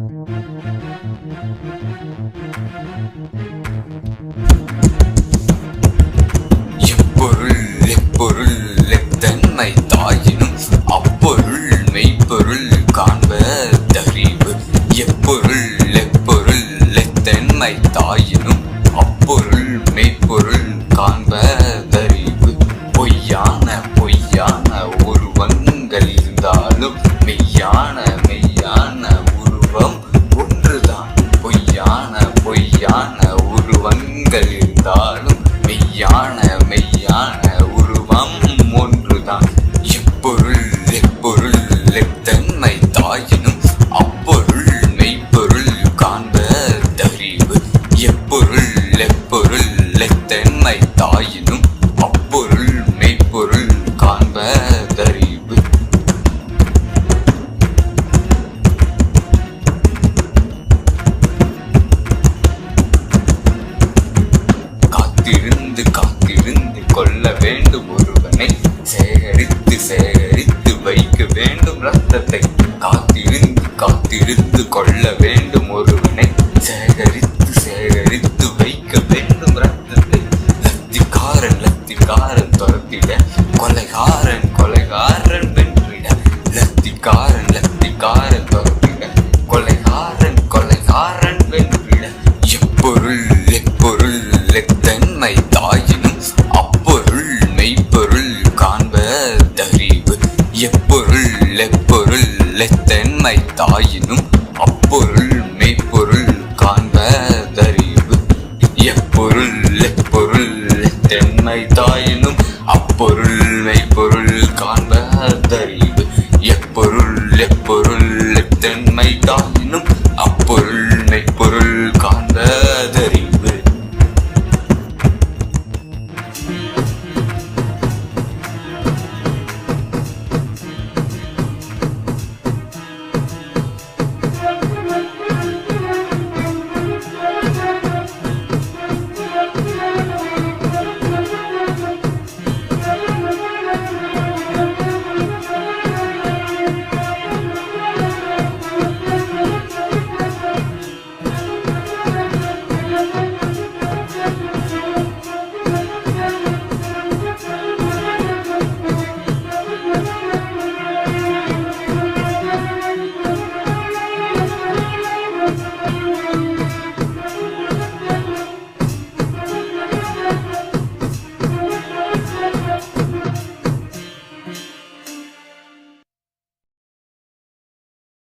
எப்பொருள் எப்பொருள் எத்தன்மை தாயினும் அப்பொருள் மெய்ப்பொருள் காண்பதறிவு. எப்பொருள் எப்பொருள் எத்தன்மை தாயினும் அப்பொருள் மெய்ப்பொருள் காண்பதறிவு. பொய்யான பொய்யான உருவங்கள் இருந்தாலும் மெய்யான மெய்யான உருவம் ஒன்றுதான். பொய்யான பொய்யான உருவங்கள் இருந்தாலும் மெய்யான மெய்யான உருவம் ஒன்றுதான். எப்பொருள் எப்பொருள் எத்தன்மை தாயினும் அப்பொருள் மெய்ப்பொருள் காண்பதறிவு. எப்பொருள் எப்பொருள் எத்தன்மை தாயினும் அப்பொருள் மெய்ப்பொருள் காண்பதறிவு. காத்திருந்து காத்திருந்து கொள்ள வேண்டும் ஒருவனை, சேகரித்து சேகரித்து வைக்க வேண்டும் ரத்தத்தை. காத்திருந்து காத்திருந்து கொள்ள வேண்டும்